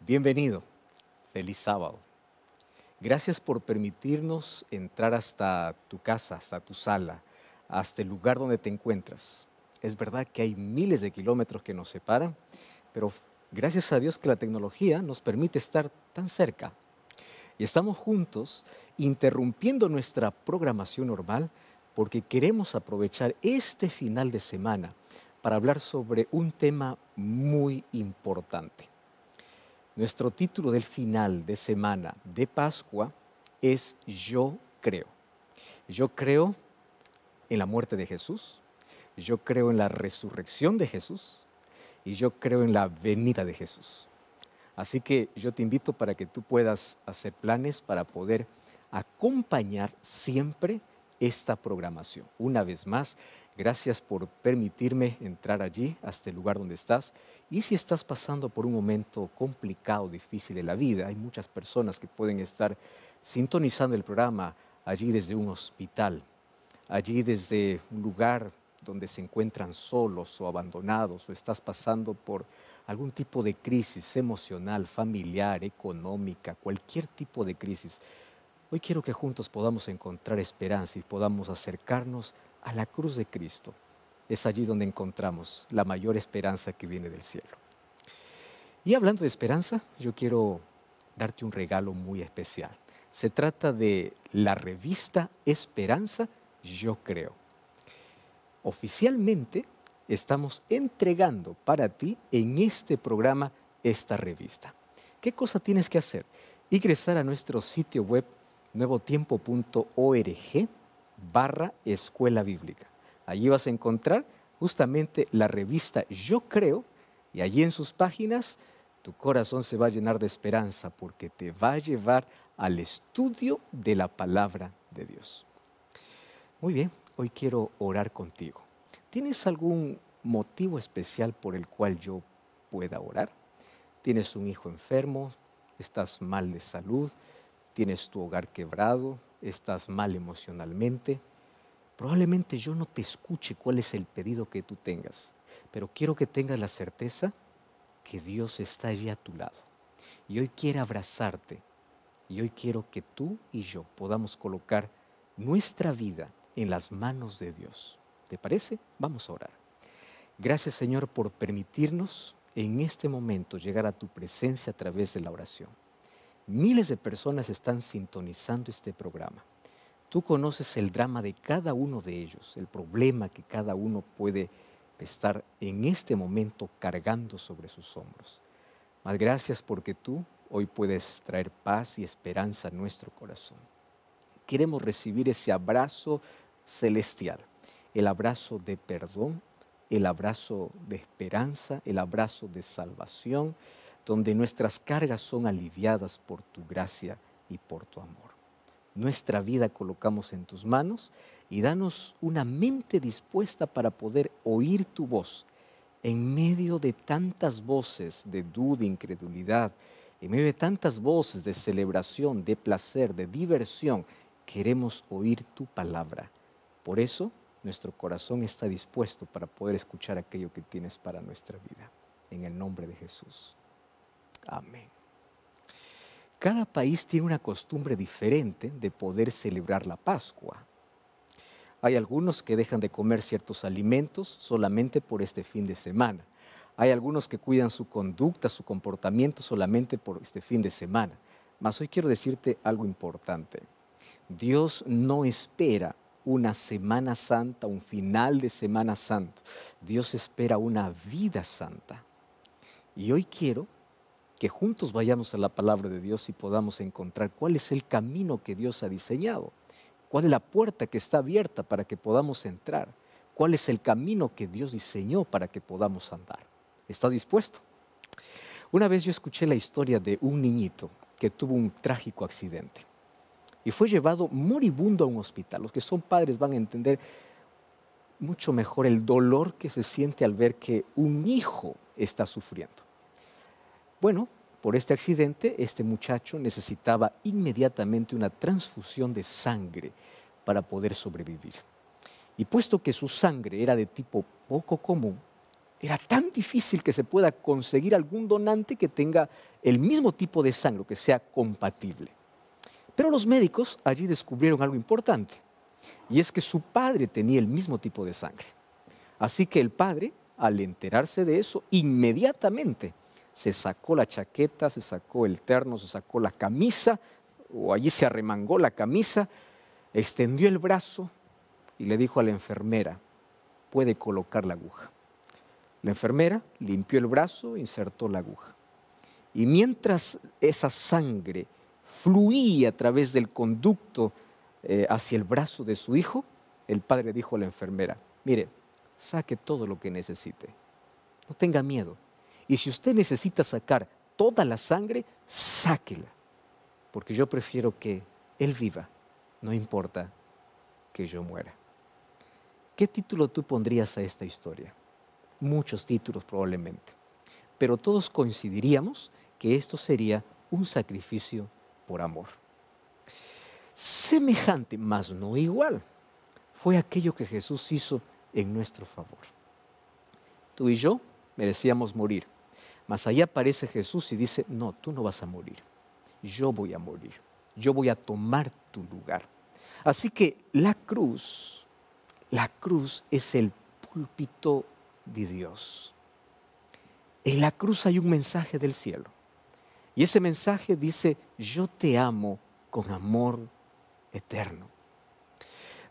Bienvenido, feliz sábado. Gracias por permitirnos entrar hasta tu casa, hasta tu sala, hasta el lugar donde te encuentras. Es verdad que hay miles de kilómetros que nos separan, pero gracias a Dios que la tecnología nos permite estar tan cerca. Y estamos juntos interrumpiendo nuestra programación normal porque queremos aprovechar este final de semana para hablar sobre un tema muy importante. Nuestro título del final de semana de Pascua es Yo creo. Yo creo en la muerte de Jesús, yo creo en la resurrección de Jesús y yo creo en la venida de Jesús. Así que yo te invito para que tú puedas hacer planes para poder acompañar siempre esta programación. Una vez más, gracias por permitirme entrar allí, hasta el lugar donde estás. Y si estás pasando por un momento complicado, difícil de la vida, hay muchas personas que pueden estar sintonizando el programa allí desde un hospital, allí desde un lugar donde se encuentran solos o abandonados, o estás pasando por algún tipo de crisis emocional, familiar, económica, cualquier tipo de crisis. Hoy quiero que juntos podamos encontrar esperanza y podamos acercarnos a la cruz de Cristo. Es allí donde encontramos la mayor esperanza que viene del cielo. Y hablando de esperanza, yo quiero darte un regalo muy especial. Se trata de la revista Esperanza, Yo Creo. Oficialmente estamos entregando para ti en este programa esta revista. ¿Qué cosa tienes que hacer? Ingresar a nuestro sitio web nuevotiempo.org/escuela bíblica. Allí vas a encontrar justamente la revista Yo Creo y allí en sus páginas tu corazón se va a llenar de esperanza porque te va a llevar al estudio de la palabra de Dios. Muy bien, hoy quiero orar contigo. ¿Tienes algún motivo especial por el cual yo pueda orar? ¿Tienes un hijo enfermo? ¿Estás mal de salud? ¿Tienes tu hogar quebrado? ¿Estás mal emocionalmente? Probablemente yo no te escuche cuál es el pedido que tú tengas, pero quiero que tengas la certeza que Dios está allí a tu lado. Y hoy quiere abrazarte. Y hoy quiero que tú y yo podamos colocar nuestra vida en las manos de Dios. ¿Te parece? Vamos a orar. Gracias, Señor, por permitirnos en este momento llegar a tu presencia a través de la oración. Miles de personas están sintonizando este programa. Tú conoces el drama de cada uno de ellos, el problema que cada uno puede estar en este momento cargando sobre sus hombros. Mas gracias porque tú hoy puedes traer paz y esperanza a nuestro corazón. Queremos recibir ese abrazo celestial, el abrazo de perdón, el abrazo de esperanza, el abrazo de salvación, donde nuestras cargas son aliviadas por tu gracia y por tu amor. Nuestra vida colocamos en tus manos y danos una mente dispuesta para poder oír tu voz en medio de tantas voces de duda, incredulidad, en medio de tantas voces de celebración, de placer, de diversión. Queremos oír tu palabra. Por eso, nuestro corazón está dispuesto para poder escuchar aquello que tienes para nuestra vida. En el nombre de Jesús. Amén. Cada país tiene una costumbre diferente de poder celebrar la Pascua. Hay algunos que dejan de comer ciertos alimentos solamente por este fin de semana. Hay algunos que cuidan su conducta, su comportamiento solamente por este fin de semana. Mas hoy quiero decirte algo importante. Dios no espera una Semana Santa, un final de Semana Santa. Dios espera una vida santa. Y hoy quiero que juntos vayamos a la palabra de Dios y podamos encontrar cuál es el camino que Dios ha diseñado, cuál es la puerta que está abierta para que podamos entrar, cuál es el camino que Dios diseñó para que podamos andar. ¿Estás dispuesto? Una vez yo escuché la historia de un niñito que tuvo un trágico accidente y fue llevado moribundo a un hospital. Los que son padres van a entender mucho mejor el dolor que se siente al ver que un hijo está sufriendo. Bueno, por este accidente, este muchacho necesitaba inmediatamente una transfusión de sangre para poder sobrevivir. Y puesto que su sangre era de tipo poco común, Era tan difícil que se pueda conseguir algún donante que tenga el mismo tipo de sangre, que sea compatible. Pero los médicos allí descubrieron algo importante, y es que su padre tenía el mismo tipo de sangre. Así que el padre, al enterarse de eso, inmediatamente se sacó la chaqueta, se sacó el terno, se sacó la camisa, o allí se arremangó la camisa, extendió el brazo y le dijo a la enfermera: puede colocar la aguja. La enfermera limpió el brazo, insertó la aguja. Y mientras esa sangre fluía a través del conducto hacia el brazo de su hijo, el padre dijo a la enfermera: mire, saque todo lo que necesite, no tenga miedo. Y si usted necesita sacar toda la sangre, sáquela, porque yo prefiero que él viva, no importa que yo muera. ¿Qué título tú pondrías a esta historia? Muchos títulos probablemente, pero todos coincidiríamos que esto sería un sacrificio por amor. Semejante, mas no igual, fue aquello que Jesús hizo en nuestro favor. Tú y yo merecíamos morir, mas ahí aparece Jesús y dice: no, tú no vas a morir, yo voy a morir, yo voy a tomar tu lugar. Así que la cruz es el púlpito de Dios. En la cruz hay un mensaje del cielo. Y ese mensaje dice: yo te amo con amor eterno.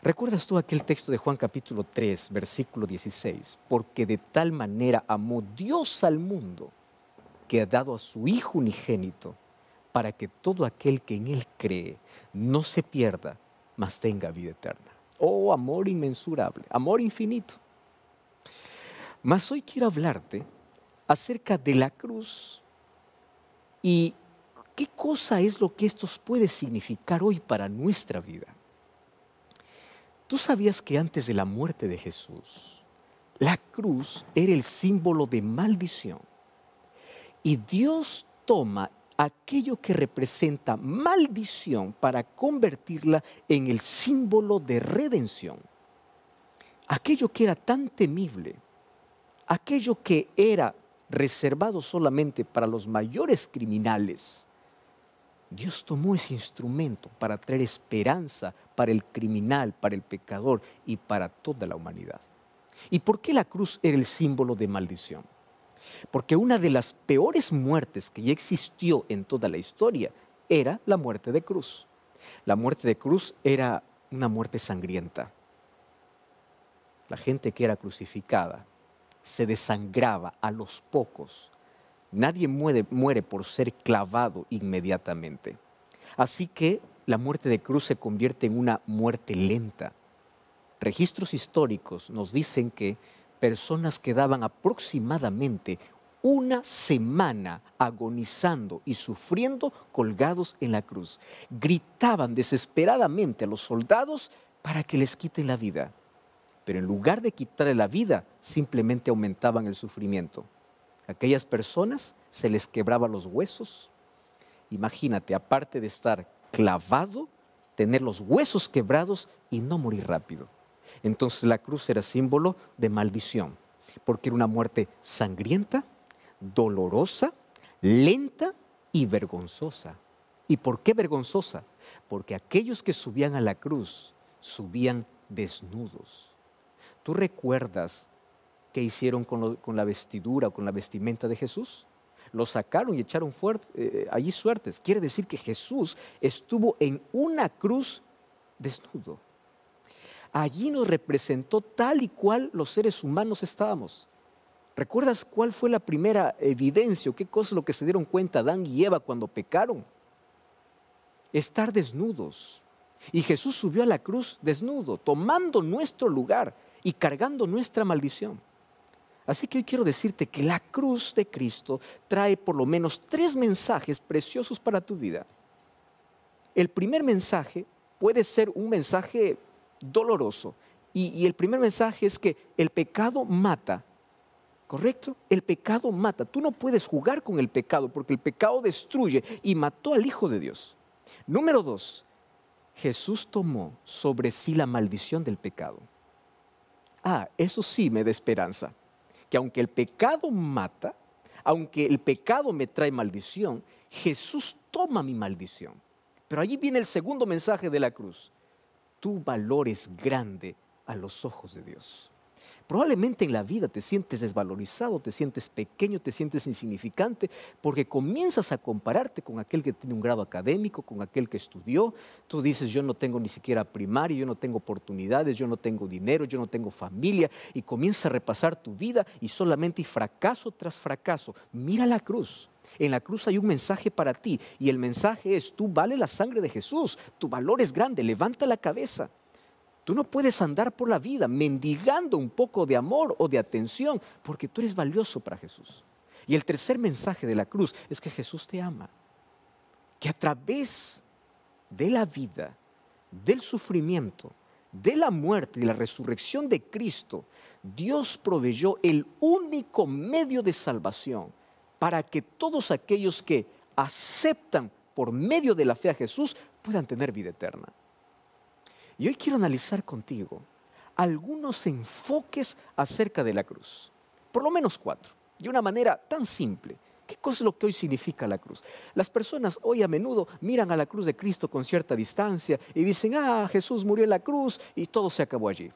¿Recuerdas tú aquel texto de Juan capítulo 3, versículo 16? Porque de tal manera amó Dios al mundo, que ha dado a su Hijo unigénito, para que todo aquel que en Él cree no se pierda, mas tenga vida eterna. Oh, amor inmensurable, amor infinito. Mas hoy quiero hablarte acerca de la cruz y qué cosa es lo que esto puede significar hoy para nuestra vida. ¿Tú sabías que antes de la muerte de Jesús, la cruz era el símbolo de maldición? Y Dios toma aquello que representa maldición para convertirla en el símbolo de redención. Aquello que era tan temible, aquello que era reservado solamente para los mayores criminales, Dios tomó ese instrumento para traer esperanza para el criminal, para el pecador y para toda la humanidad. ¿Y por qué la cruz era el símbolo de maldición? Porque una de las peores muertes que ya existió en toda la historia era la muerte de cruz. La muerte de cruz era una muerte sangrienta. La gente que era crucificada se desangraba a los pocos. Nadie muere por ser clavado inmediatamente. Así que la muerte de cruz se convierte en una muerte lenta. Registros históricos nos dicen que personas quedaban aproximadamente una semana agonizando y sufriendo colgados en la cruz. Gritaban desesperadamente a los soldados para que les quiten la vida. Pero en lugar de quitarle la vida, simplemente aumentaban el sufrimiento. A aquellas personas se les quebraban los huesos. Imagínate, aparte de estar clavado, tener los huesos quebrados y no morir rápido. Entonces la cruz era símbolo de maldición, porque era una muerte sangrienta, dolorosa, lenta y vergonzosa. ¿Y por qué vergonzosa? Porque aquellos que subían a la cruz subían desnudos. ¿Tú recuerdas qué hicieron con la vestidura o con la vestimenta de Jesús? Lo sacaron y echaron allí suertes. Quiere decir que Jesús estuvo en una cruz desnudo. Allí nos representó tal y cual los seres humanos estábamos. ¿Recuerdas cuál fue la primera evidencia o qué cosa es lo que se dieron cuenta Adán y Eva cuando pecaron? Estar desnudos. Y Jesús subió a la cruz desnudo, tomando nuestro lugar y cargando nuestra maldición. Así que hoy quiero decirte que la cruz de Cristo trae por lo menos 3 mensajes preciosos para tu vida. El primer mensaje puede ser un mensaje doloroso. Y el primer mensaje es que el pecado mata. ¿Correcto? El pecado mata. Tú no puedes jugar con el pecado porque el pecado destruye y mató al Hijo de Dios. Número 2, Jesús tomó sobre sí la maldición del pecado. Eso sí me da esperanza. que aunque el pecado mata, aunque el pecado me trae maldición, Jesús toma mi maldición. Pero allí viene el segundo mensaje de la cruz. Tu valor es grande a los ojos de Dios. Probablemente en la vida te sientes desvalorizado, te sientes pequeño, te sientes insignificante, porque comienzas a compararte con aquel que tiene un grado académico, con aquel que estudió. Tú dices, yo no tengo ni siquiera primaria, yo no tengo oportunidades, yo no tengo dinero, yo no tengo familia, y comienzas a repasar tu vida y solamente hay fracaso tras fracaso. Mira la cruz. En la cruz hay un mensaje para ti y el mensaje es, tú vales la sangre de Jesús, tu valor es grande, levanta la cabeza. Tú no puedes andar por la vida mendigando un poco de amor o de atención porque tú eres valioso para Jesús. Y el tercer mensaje de la cruz es que Jesús te ama. Que a través de la vida, del sufrimiento, de la muerte y la resurrección de Cristo, Dios proveyó el único medio de salvación para que todos aquellos que aceptan por medio de la fe a Jesús puedan tener vida eterna. Y hoy quiero analizar contigo algunos enfoques acerca de la cruz, por lo menos 4, de una manera tan simple. ¿Qué cosa es lo que hoy significa la cruz? Las personas hoy a menudo miran a la cruz de Cristo con cierta distancia y dicen, Jesús murió en la cruz y todo se acabó allí.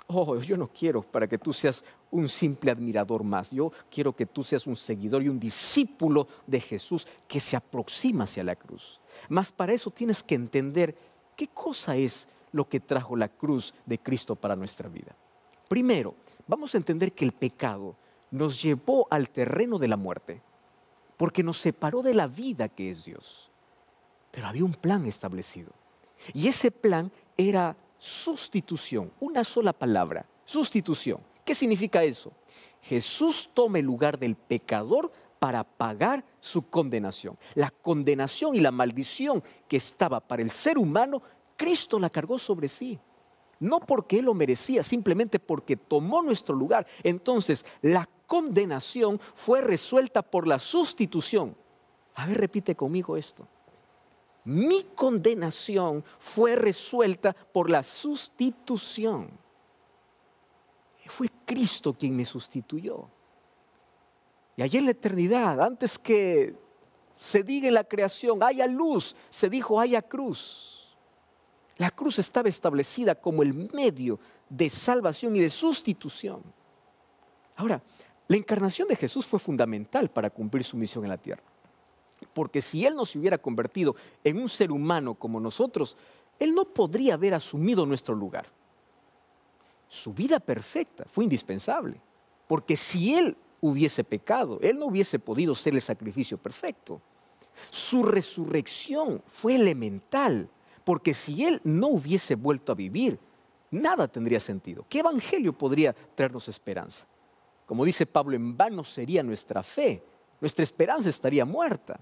Oh, yo no quiero para que tú seas un simple admirador más. Yo quiero que tú seas un seguidor y un discípulo de Jesús que se aproxima hacia la cruz. Mas para eso tienes que entender qué cosa es lo que trajo la cruz de Cristo para nuestra vida. Primero, vamos a entender que el pecado nos llevó al terreno de la muerte, porque nos separó de la vida que es Dios. Pero había un plan establecido. Y ese plan era sustitución, una sola palabra, sustitución. ¿Qué significa eso? Jesús toma el lugar del pecador para pagar su condenación. La condenación y la maldición que estaba para el ser humano, Cristo la cargó sobre sí. No porque Él lo merecía, simplemente porque tomó nuestro lugar. Entonces, la condenación fue resuelta por la sustitución. A ver, repite conmigo esto. Mi condenación fue resuelta por la sustitución. Fue Cristo quien me sustituyó. Y allí en la eternidad, antes que se diga en la creación, haya luz, se dijo, haya cruz. La cruz estaba establecida como el medio de salvación y de sustitución. Ahora, la encarnación de Jesús fue fundamental para cumplir su misión en la tierra. Porque si Él no se hubiera convertido en un ser humano como nosotros, Él no podría haber asumido nuestro lugar. Su vida perfecta fue indispensable, porque si Él hubiese pecado, Él no hubiese podido ser el sacrificio perfecto. Su resurrección fue elemental, porque si Él no hubiese vuelto a vivir, nada tendría sentido. ¿Qué evangelio podría traernos esperanza? Como dice Pablo, en vano sería nuestra fe, nuestra esperanza estaría muerta.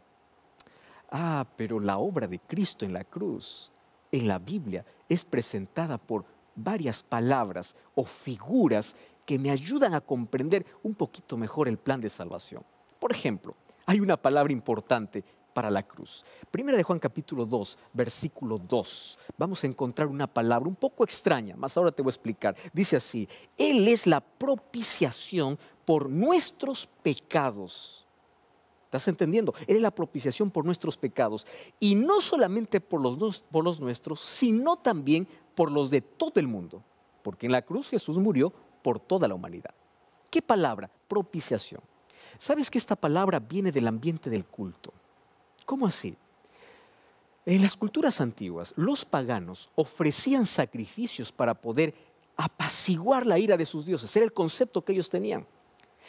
Pero la obra de Cristo en la cruz, en la Biblia, es presentada por varias palabras o figuras que me ayudan a comprender un poquito mejor el plan de salvación. Por ejemplo, hay una palabra importante para la cruz. Primera de Juan capítulo 2, versículo 2. Vamos a encontrar una palabra un poco extraña, más ahora te voy a explicar. Dice así, Él es la propiciación por nuestros pecados. ¿Estás entendiendo? Él es la propiciación por nuestros pecados. Y no solamente por los nuestros, sino también por los de todo el mundo. Porque en la cruz Jesús murió por toda la humanidad. ¿Qué palabra? Propiciación. ¿Sabes que esta palabra viene del ambiente del culto? ¿Cómo así? En las culturas antiguas, los paganos ofrecían sacrificios para poder apaciguar la ira de sus dioses. Era el concepto que ellos tenían.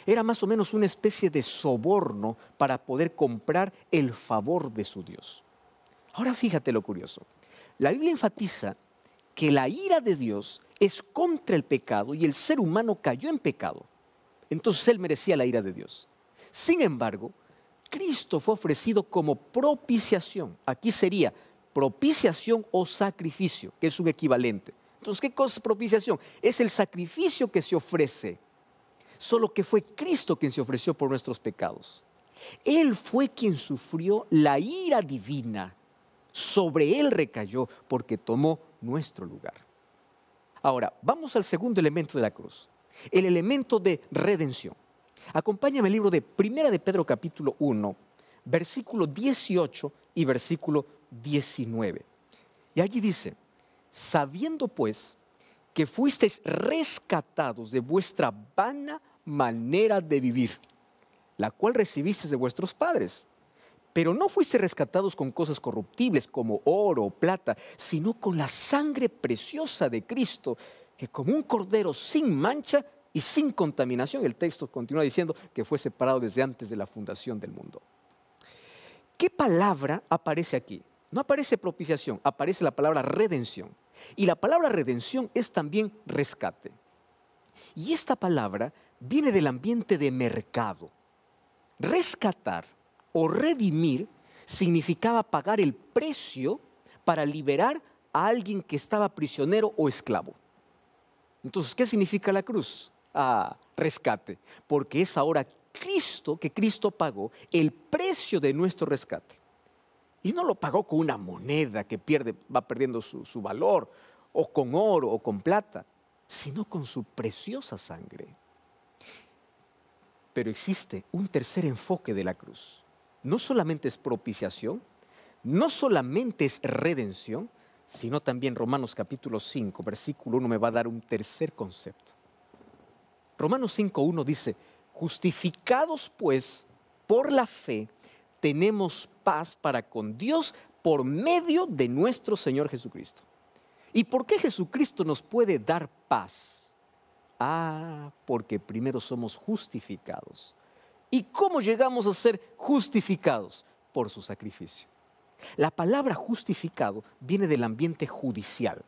Era más o menos una especie de soborno para poder comprar el favor de su Dios. Ahora fíjate lo curioso. La Biblia enfatiza que la ira de Dios es contra el pecado y el ser humano cayó en pecado. Entonces Él merecía la ira de Dios. Sin embargo, Cristo fue ofrecido como propiciación. Aquí sería propiciación o sacrificio, que es un equivalente. Entonces, ¿qué cosa es propiciación? Es el sacrificio que se ofrece. Solo que fue Cristo quien se ofreció por nuestros pecados. Él fue quien sufrió la ira divina. Sobre Él recayó porque tomó nuestro lugar. Ahora, vamos al segundo elemento de la cruz. el elemento de redención. Acompáñame al libro de Primera de Pedro capítulo 1, versículo 18 y versículo 19. Y allí dice, sabiendo pues que fuisteis rescatados de vuestra vana manera de vivir, la cual recibisteis de vuestros padres. Pero no fuisteis rescatados con cosas corruptibles como oro o plata, sino con la sangre preciosa de Cristo, que como un cordero sin mancha y sin contaminación, el texto continúa diciendo que fue separado desde antes de la fundación del mundo. ¿Qué palabra aparece aquí? No aparece propiciación, aparece la palabra redención. Y la palabra redención es también rescate. Y esta palabra viene del ambiente de mercado. Rescatar o redimir significaba pagar el precio para liberar a alguien que estaba prisionero o esclavo. Entonces, ¿qué significa la cruz? Rescate, porque es ahora Cristo, que Cristo pagó el precio de nuestro rescate. Y no lo pagó con una moneda que va perdiendo su valor, o con oro o con plata, sino con su preciosa sangre. Pero existe un tercer enfoque de la cruz. No solamente es propiciación, no solamente es redención, sino también Romanos capítulo 5, versículo 1 me va a dar un tercer concepto. Romanos 5:1 dice, justificados pues por la fe, tenemos paz para con Dios por medio de nuestro Señor Jesucristo. ¿Y por qué Jesucristo nos puede dar paz? Porque primero somos justificados. ¿Y cómo llegamos a ser justificados? Por su sacrificio. La palabra justificado viene del ambiente judicial.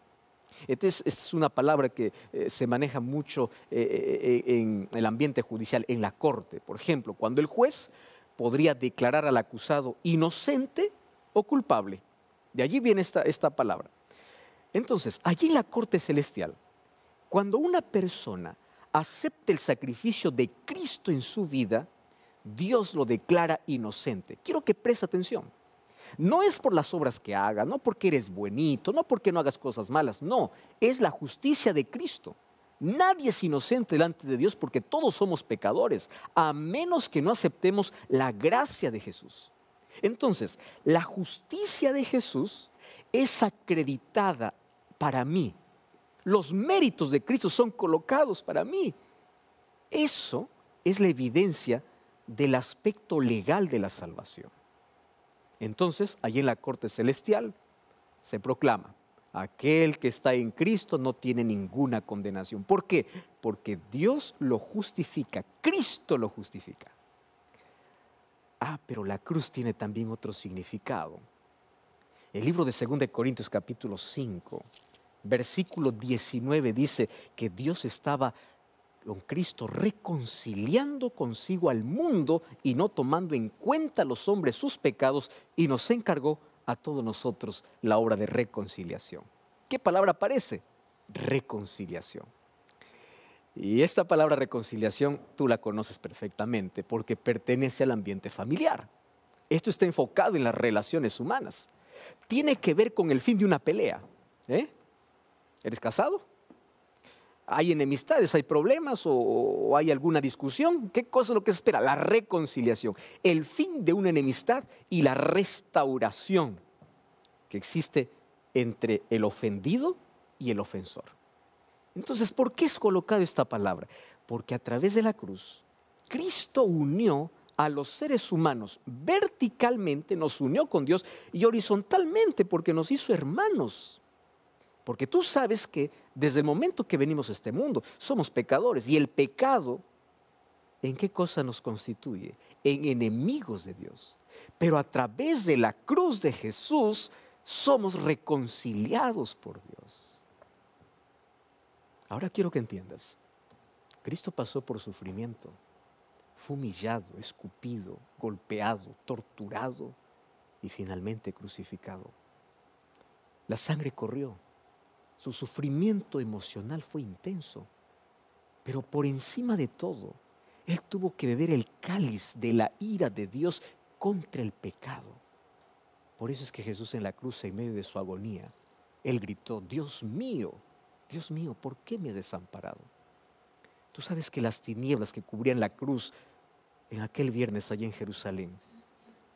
Esta es una palabra que se maneja mucho en el ambiente judicial, en la corte. Por ejemplo, cuando el juez podría declarar al acusado inocente o culpable. De allí viene esta palabra. Entonces, allí en la corte celestial, cuando una persona acepta el sacrificio de Cristo en su vida, Dios lo declara inocente. Quiero que preste atención. No es por las obras que haga, no porque eres buenito, no porque no hagas cosas malas, no, es la justicia de Cristo. Nadie es inocente delante de Dios porque todos somos pecadores, a menos que no aceptemos la gracia de Jesús. Entonces, la justicia de Jesús es acreditada para mí. Los méritos de Cristo son colocados para mí. Eso es la evidencia del aspecto legal de la salvación. Entonces, allí en la corte celestial se proclama, aquel que está en Cristo no tiene ninguna condenación. ¿Por qué? Porque Dios lo justifica, Cristo lo justifica. Pero la cruz tiene también otro significado. El libro de 2 Corintios capítulo 5, versículo 19 dice que Dios estaba con Cristo reconciliando consigo al mundo y no tomando en cuenta a los hombres sus pecados, y nos encargó a todos nosotros la obra de reconciliación. ¿Qué palabra aparece? Reconciliación. Y esta palabra reconciliación tú la conoces perfectamente porque pertenece al ambiente familiar. Esto está enfocado en las relaciones humanas. Tiene que ver con el fin de una pelea. ¿Eres casado? ¿Hay enemistades, hay problemas o hay alguna discusión? ¿Qué cosa es lo que se espera? La reconciliación, el fin de una enemistad y la restauración que existe entre el ofendido y el ofensor. Entonces, ¿por qué es colocada esta palabra? Porque a través de la cruz, Cristo unió a los seres humanos verticalmente, nos unió con Dios, y horizontalmente porque nos hizo hermanos. Porque tú sabes que desde el momento que venimos a este mundo somos pecadores, y el pecado, ¿en qué cosa nos constituye? En enemigos de Dios. Pero a través de la cruz de Jesús somos reconciliados por Dios. Ahora quiero que entiendas, Cristo pasó por sufrimiento, fue humillado, escupido, golpeado, torturado y finalmente crucificado. La sangre corrió. Su sufrimiento emocional fue intenso, pero por encima de todo, Él tuvo que beber el cáliz de la ira de Dios contra el pecado. Por eso es que Jesús en la cruz, en medio de su agonía, Él gritó, Dios mío, ¿por qué me has desamparado? Tú sabes que las tinieblas que cubrían la cruz en aquel viernes allí en Jerusalén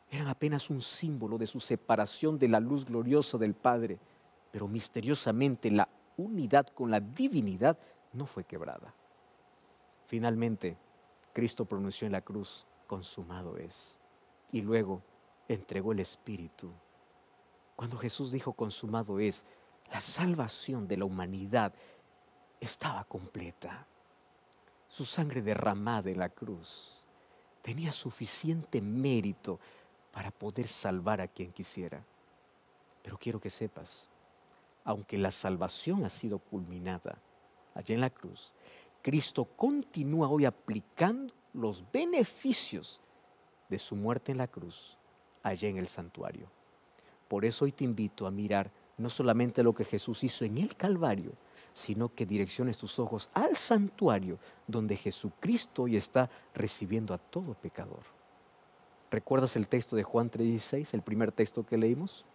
eran apenas un símbolo de su separación de la luz gloriosa del Padre, pero misteriosamente la unidad con la divinidad no fue quebrada. Finalmente, Cristo pronunció en la cruz, consumado es, y luego entregó el Espíritu. Cuando Jesús dijo consumado es, la salvación de la humanidad estaba completa. Su sangre derramada en la cruz tenía suficiente mérito para poder salvar a quien quisiera. Pero quiero que sepas, aunque la salvación ha sido culminada allá en la cruz, Cristo continúa hoy aplicando los beneficios de su muerte en la cruz allá en el santuario. Por eso hoy te invito a mirar no solamente lo que Jesús hizo en el Calvario, sino que direcciones tus ojos al santuario donde Jesucristo hoy está recibiendo a todo pecador. ¿Recuerdas el texto de Juan 3:16, el primer texto que leímos?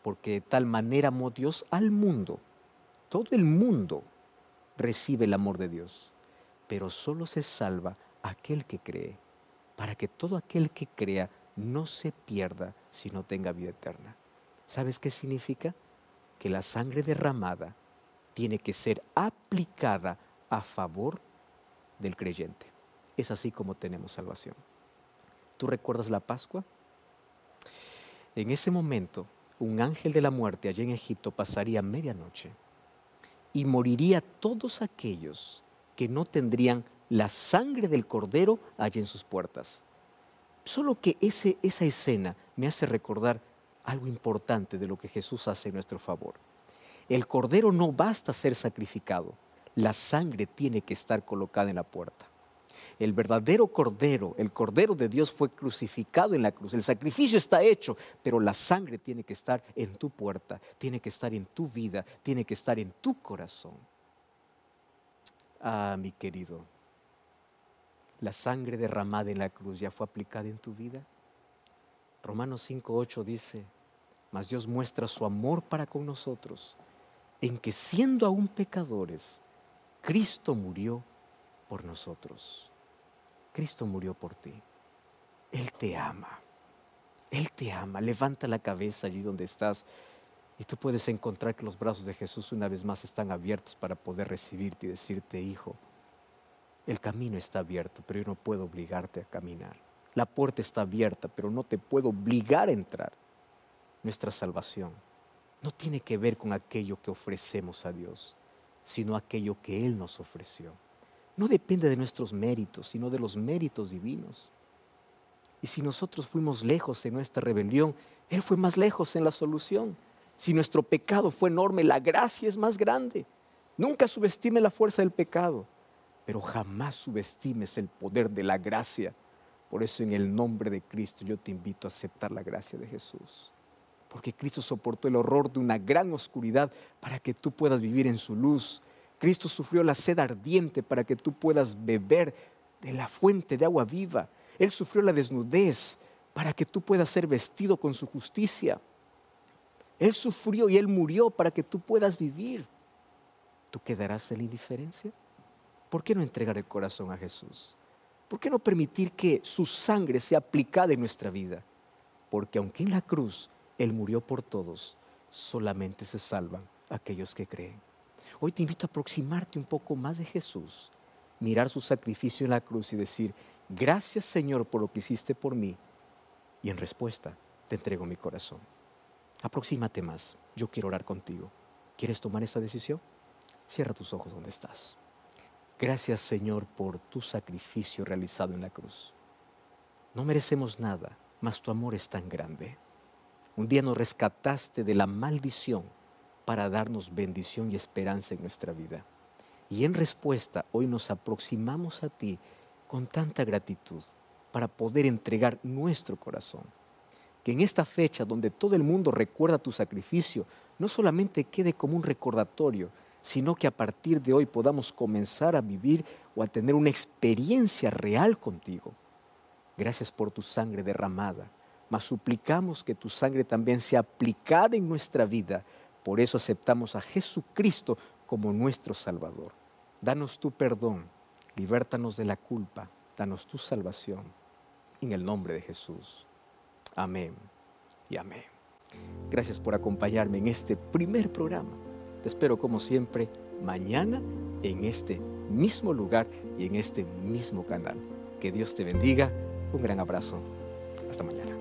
Porque de tal manera amó Dios al mundo, todo el mundo recibe el amor de Dios, pero solo se salva aquel que cree, para que todo aquel que crea no se pierda, sino tenga vida eterna. ¿Sabes qué significa? Que la sangre derramada tiene que ser aplicada a favor del creyente. Es así como tenemos salvación. ¿Tú recuerdas la Pascua? En ese momento, un ángel de la muerte allá en Egipto pasaría medianoche y moriría todos aquellos que no tendrían la sangre del cordero allá en sus puertas. Solo que esa escena me hace recordar algo importante de lo que Jesús hace en nuestro favor. El cordero no basta ser sacrificado, la sangre tiene que estar colocada en la puerta. El verdadero cordero, el cordero de Dios fue crucificado en la cruz. El sacrificio está hecho, pero la sangre tiene que estar en tu puerta, tiene que estar en tu vida, tiene que estar en tu corazón. Ah, mi querido, la sangre derramada en la cruz ya fue aplicada en tu vida. Romanos 5:8 dice, mas Dios muestra su amor para con nosotros, en que siendo aún pecadores, Cristo murió por nosotros. Cristo murió por ti. Él te ama. Él te ama. Levanta la cabeza allí donde estás y tú puedes encontrar que los brazos de Jesús una vez más están abiertos para poder recibirte y decirte, hijo, el camino está abierto, pero yo no puedo obligarte a caminar. La puerta está abierta, pero no te puedo obligar a entrar. Nuestra salvación no tiene que ver con aquello que ofrecemos a Dios, sino aquello que Él nos ofreció. No depende de nuestros méritos, sino de los méritos divinos. Y si nosotros fuimos lejos en nuestra rebelión, Él fue más lejos en la solución. Si nuestro pecado fue enorme, la gracia es más grande. Nunca subestime la fuerza del pecado, pero jamás subestimes el poder de la gracia. Por eso en el nombre de Cristo yo te invito a aceptar la gracia de Jesús. Porque Cristo soportó el horror de una gran oscuridad para que tú puedas vivir en su luz. Cristo sufrió la sed ardiente para que tú puedas beber de la fuente de agua viva. Él sufrió la desnudez para que tú puedas ser vestido con su justicia. Él sufrió y Él murió para que tú puedas vivir. ¿Tú quedarás en la indiferencia? ¿Por qué no entregar el corazón a Jesús? ¿Por qué no permitir que su sangre sea aplicada en nuestra vida? Porque aunque en la cruz Él murió por todos, solamente se salvan aquellos que creen. Hoy te invito a aproximarte un poco más de Jesús, mirar su sacrificio en la cruz y decir, gracias Señor por lo que hiciste por mí. Y en respuesta te entrego mi corazón. Aproxímate más, yo quiero orar contigo. ¿Quieres tomar esa decisión? Cierra tus ojos donde estás. Gracias Señor por tu sacrificio realizado en la cruz. No merecemos nada, mas tu amor es tan grande. Un día nos rescataste de la maldición para darnos bendición y esperanza en nuestra vida. Y en respuesta, hoy nos aproximamos a ti con tanta gratitud para poder entregar nuestro corazón. Que en esta fecha donde todo el mundo recuerda tu sacrificio, no solamente quede como un recordatorio, sino que a partir de hoy podamos comenzar a vivir o a tener una experiencia real contigo. Gracias por tu sangre derramada, mas suplicamos que tu sangre también sea aplicada en nuestra vida. Por eso aceptamos a Jesucristo como nuestro Salvador. Danos tu perdón, Libértanos de la culpa. Danos tu salvación. En el nombre de Jesús. Amén y amén. Gracias por acompañarme en este primer programa. Te espero como siempre mañana en este mismo lugar y en este mismo canal. Que Dios te bendiga. Un gran abrazo. Hasta mañana.